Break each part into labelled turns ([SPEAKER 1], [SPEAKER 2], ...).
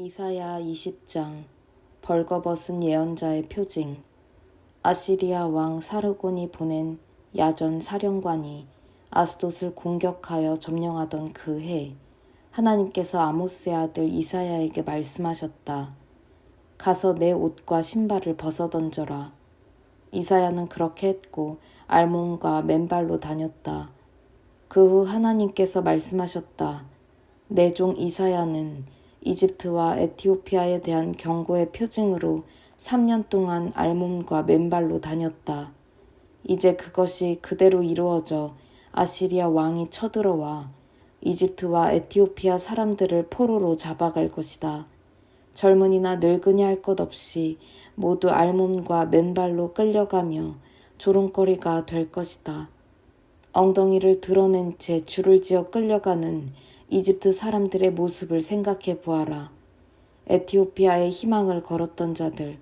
[SPEAKER 1] 이사야 20장 벌거벗은 예언자의 표징. 아시리아 왕 사르곤이 보낸 야전 사령관이 아스돗을 공격하여 점령하던 그 해, 하나님께서 아모스의 아들 이사야에게 말씀하셨다. 가서 내 옷과 신발을 벗어던져라. 이사야는 그렇게 했고 알몬과 맨발로 다녔다. 그 후 하나님께서 말씀하셨다. 내 종 이사야는 이집트와 에티오피아에 대한 경고의 표징으로 3년 동안 알몬과 맨발로 다녔다. 이제 그것이 그대로 이루어져 아시리아 왕이 쳐들어와 이집트와 에티오피아 사람들을 포로로 잡아갈 것이다. 젊은이나 늙은이 할 것 없이 모두 알몬과 맨발로 끌려가며 조롱거리가 될 것이다. 엉덩이를 드러낸 채 줄을 지어 끌려가는 이집트 사람들의 모습을 생각해 보아라. 에티오피아에 희망을 걸었던 자들,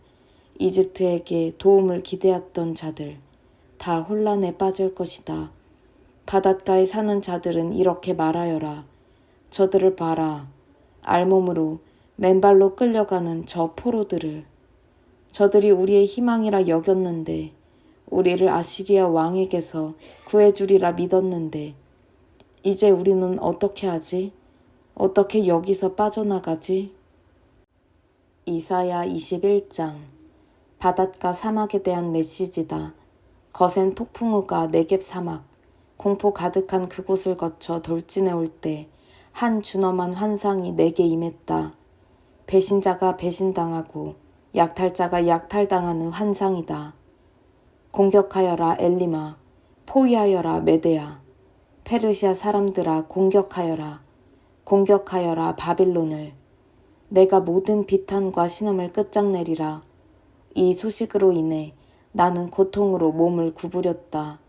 [SPEAKER 1] 이집트에게 도움을 기대했던 자들, 다 혼란에 빠질 것이다. 바닷가에 사는 자들은 이렇게 말하여라. 저들을 봐라. 알몸으로 맨발로 끌려가는 저 포로들을. 저들이 우리의 희망이라 여겼는데, 우리를 아시리아 왕에게서 구해주리라 믿었는데, 이제 우리는 어떻게 하지? 어떻게 여기서 빠져나가지? 이사야 21장. 바닷가 사막에 대한 메시지다. 거센 폭풍우가 네겝 사막, 공포 가득한 그곳을 거쳐 돌진해 올 때 한 준엄한 환상이 내게 임했다. 배신자가 배신당하고 약탈자가 약탈당하는 환상이다. 공격하여라 엘리마, 포위하여라 메데야. 페르시아 사람들아 공격하여라. 공격하여라 바빌론을. 내가 모든 비탄과 신음을 끝장내리라. 이 소식으로 인해 나는 고통으로 몸을 구부렸다.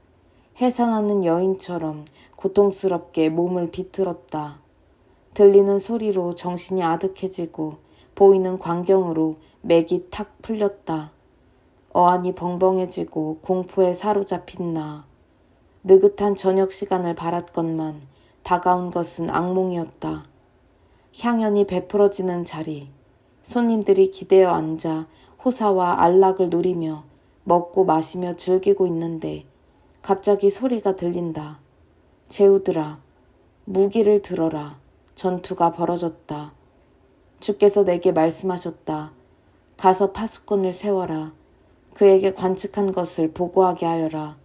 [SPEAKER 1] 해산하는 여인처럼 고통스럽게 몸을 비틀었다. 들리는 소리로 정신이 아득해지고 보이는 광경으로 맥이 탁 풀렸다. 어안이 벙벙해지고 공포에 사로잡힌 나. 느긋한 저녁 시간을 바랐건만 다가온 것은 악몽이었다. 향연이 베풀어지는 자리, 손님들이 기대어 앉아 호사와 안락을 누리며 먹고 마시며 즐기고 있는데 갑자기 소리가 들린다. 제후들아, 무기를 들어라. 전투가 벌어졌다. 주께서 내게 말씀하셨다. 가서 파수꾼을 세워라. 그에게 관측한 것을 보고하게 하여라.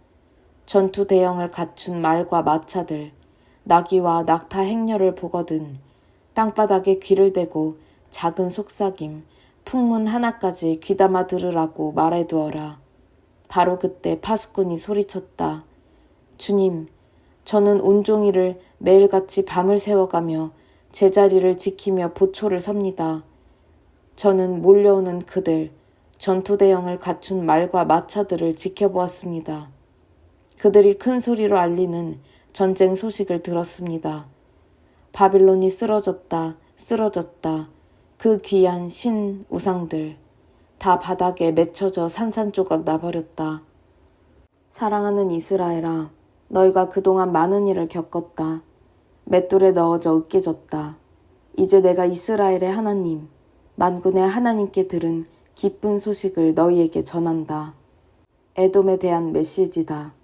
[SPEAKER 1] 전투 대형을 갖춘 말과 마차들, 나귀와 낙타 행렬을 보거든 땅바닥에 귀를 대고 작은 속삭임, 풍문 하나까지 귀담아 들으라고 말해두어라. 바로 그때 파수꾼이 소리쳤다. 주님, 저는 온종일을 매일같이 밤을 새워가며 제자리를 지키며 보초를 섭니다. 저는 몰려오는 그들, 전투 대형을 갖춘 말과 마차들을 지켜보았습니다. 그들이 큰 소리로 알리는 전쟁 소식을 들었습니다. 바빌론이 쓰러졌다, 쓰러졌다. 그 귀한 신 우상들 다 바닥에 맺혀져 산산조각 나버렸다. 사랑하는 이스라엘아, 너희가 그동안 많은 일을 겪었다. 맷돌에 넣어져 으깨졌다. 이제 내가 이스라엘의 하나님, 만군의 하나님께 들은 기쁜 소식을 너희에게 전한다. 에돔에 대한 메시지다.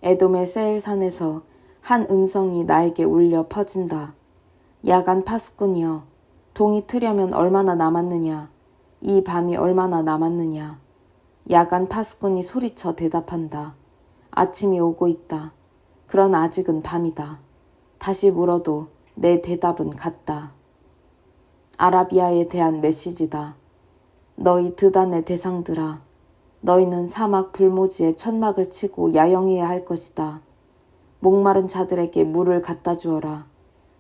[SPEAKER 1] 에돔의 세일산에서 한 음성이 나에게 울려 퍼진다. 야간 파수꾼이여, 동이 트려면 얼마나 남았느냐? 이 밤이 얼마나 남았느냐? 야간 파수꾼이 소리쳐 대답한다. 아침이 오고 있다. 그러나 아직은 밤이다. 다시 물어도 내 대답은 같다. 아라비아에 대한 메시지다. 너희 드단의 대상들아, 너희는 사막 불모지에 천막을 치고 야영해야 할 것이다. 목마른 자들에게 물을 갖다 주어라.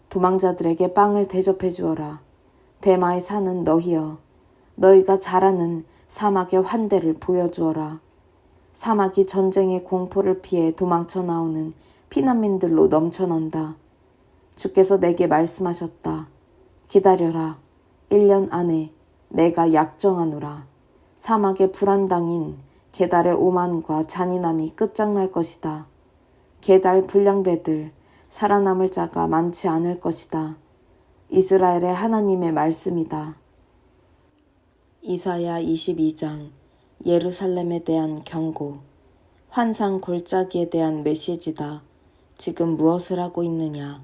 [SPEAKER 1] 도망자들에게 빵을 대접해 주어라. 대마에 사는 너희여, 너희가 잘하는 사막의 환대를 보여주어라. 사막이 전쟁의 공포를 피해 도망쳐 나오는 피난민들로 넘쳐난다. 주께서 내게 말씀하셨다. 기다려라. 1년 안에 내가 약정하노라. 사막의 불안당인 게달의 오만과 잔인함이 끝장날 것이다. 게달 불량배들, 살아남을 자가 많지 않을 것이다. 이스라엘의 하나님의 말씀이다. 이사야 22장 예루살렘에 대한 경고. 환상 골짜기에 대한 메시지다. 지금 무엇을 하고 있느냐?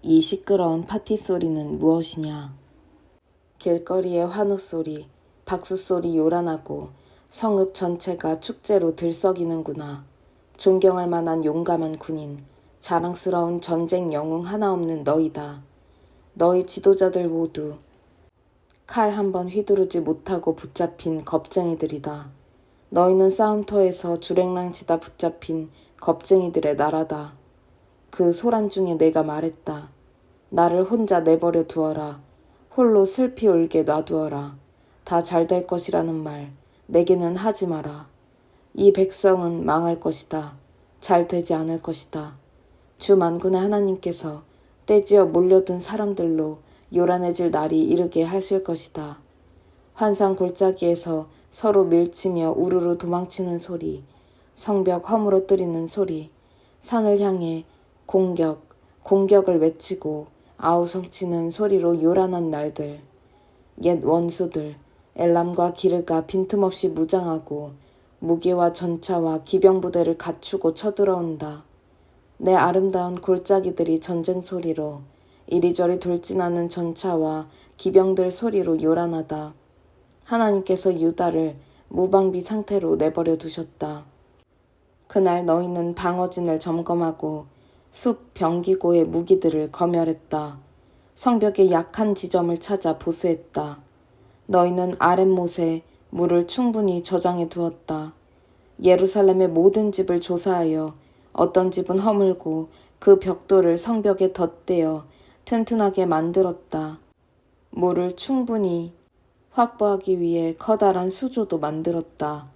[SPEAKER 1] 이 시끄러운 파티 소리는 무엇이냐? 길거리의 환호 소리, 박수 소리 요란하고 성읍 전체가 축제로 들썩이는구나. 존경할 만한 용감한 군인, 자랑스러운 전쟁 영웅 하나 없는 너희다. 너희 지도자들 모두 칼 한 번 휘두르지 못하고 붙잡힌 겁쟁이들이다. 너희는 싸움터에서 주랭랑치다 붙잡힌 겁쟁이들의 나라다. 그 소란 중에 내가 말했다. 나를 혼자 내버려 두어라. 홀로 슬피 울게 놔두어라. 다 잘 될 것이라는 말 내게는 하지 마라. 이 백성은 망할 것이다. 잘 되지 않을 것이다. 주 만군의 하나님께서 떼지어 몰려든 사람들로 요란해질 날이 이르게 하실 것이다. 환상 골짜기에서 서로 밀치며 우르르 도망치는 소리, 성벽 허물어뜨리는 소리, 산을 향해 공격을 외치고 아우성치는 소리로 요란한 날들, 옛 원수들, 엘람과 기르가 빈틈없이 무장하고 무기와 전차와 기병부대를 갖추고 쳐들어온다. 내 아름다운 골짜기들이 전쟁 소리로 이리저리 돌진하는 전차와 기병들 소리로 요란하다. 하나님께서 유다를 무방비 상태로 내버려 두셨다. 그날 너희는 방어진을 점검하고 숲 병기고의 무기들을 검열했다. 성벽의 약한 지점을 찾아 보수했다. 너희는 아랫못에 물을 충분히 저장해 두었다. 예루살렘의 모든 집을 조사하여 어떤 집은 허물고 그 벽돌을 성벽에 덧대어 튼튼하게 만들었다. 물을 충분히 확보하기 위해 커다란 수조도 만들었다.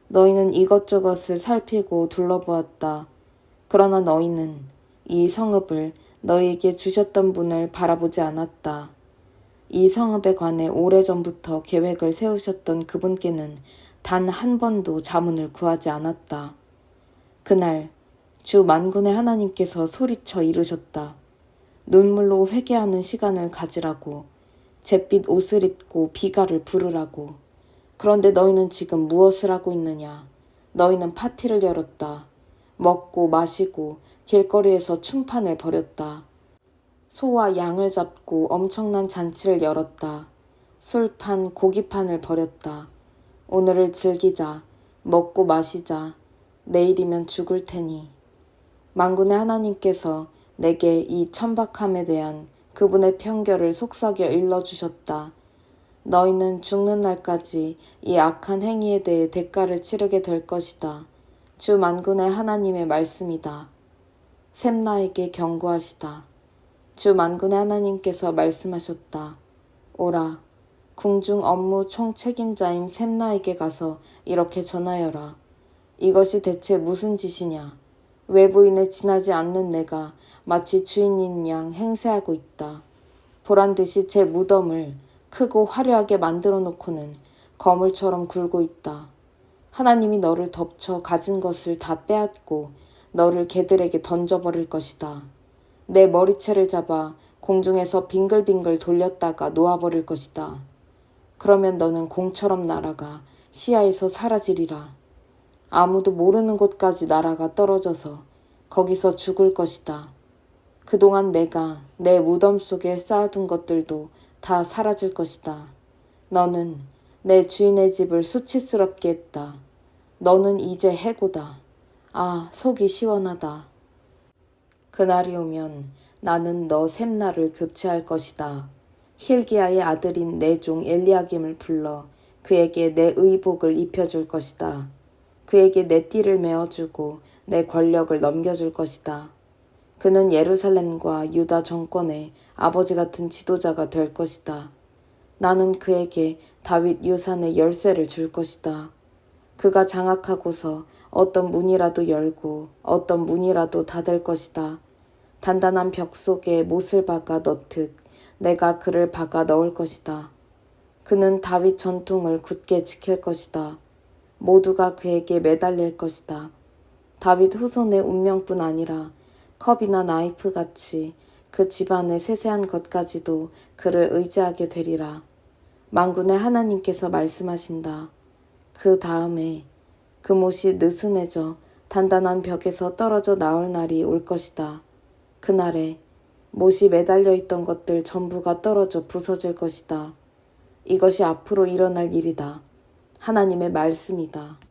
[SPEAKER 1] 너희는 이것저것을 살피고 둘러보았다. 그러나 너희는 이 성읍을 너희에게 주셨던 분을 바라보지 않았다. 이 성읍에 관해 오래전부터 계획을 세우셨던 그분께는 단 한 번도 자문을 구하지 않았다. 그날 주 만군의 하나님께서 소리쳐 이르셨다. 눈물로 회개하는 시간을 가지라고, 잿빛 옷을 입고 비가를 부르라고. 그런데 너희는 지금 무엇을 하고 있느냐? 너희는 파티를 열었다. 먹고 마시고 길거리에서 충판을 벌였다. 소와 양을 잡고 엄청난 잔치를 열었다. 술판, 고기판을 벌였다. 오늘을 즐기자. 먹고 마시자. 내일이면 죽을 테니. 만군의 하나님께서 내게 이 천박함에 대한 그분의 편결을 속삭여 일러주셨다. 너희는 죽는 날까지 이 악한 행위에 대해 대가를 치르게 될 것이다. 주 만군의 하나님의 말씀이다. 셈나에게 경고하시다. 주 만군의 하나님께서 말씀하셨다. 오라, 궁중 업무 총책임자인 셈나에게 가서 이렇게 전하여라. 이것이 대체 무슨 짓이냐? 외부인에 지나지 않는 내가 마치 주인인 양 행세하고 있다. 보란듯이 제 무덤을 크고 화려하게 만들어 놓고는 거물처럼 굴고 있다. 하나님이 너를 덮쳐 가진 것을 다 빼앗고 너를 개들에게 던져버릴 것이다. 내 머리채를 잡아 공중에서 빙글빙글 돌렸다가 놓아버릴 것이다. 그러면 너는 공처럼 날아가 시야에서 사라지리라. 아무도 모르는 곳까지 날아가 떨어져서 거기서 죽을 것이다. 그동안 내가 내 무덤 속에 쌓아둔 것들도 다 사라질 것이다. 너는 내 주인의 집을 수치스럽게 했다. 너는 이제 해고다. 아, 속이 시원하다. 그날이 오면 나는 너 셈나를 교체할 것이다. 힐기야의 아들인 내 종 엘리야김을 불러 그에게 내 의복을 입혀줄 것이다. 그에게 내 띠를 메어주고 내 권력을 넘겨줄 것이다. 그는 예루살렘과 유다 정권의 아버지 같은 지도자가 될 것이다. 나는 그에게 다윗 유산의 열쇠를 줄 것이다. 그가 장악하고서 어떤 문이라도 열고 어떤 문이라도 닫을 것이다. 단단한 벽 속에 못을 박아 넣듯 내가 그를 박아 넣을 것이다. 그는 다윗 전통을 굳게 지킬 것이다. 모두가 그에게 매달릴 것이다. 다윗 후손의 운명뿐 아니라 컵이나 나이프 같이 그 집안의 세세한 것까지도 그를 의지하게 되리라. 만군의 하나님께서 말씀하신다. 그 다음에 그 못이 느슨해져 단단한 벽에서 떨어져 나올 날이 올 것이다. 그날에 못이 매달려 있던 것들 전부가 떨어져 부서질 것이다. 이것이 앞으로 일어날 일이다. 하나님의 말씀이다.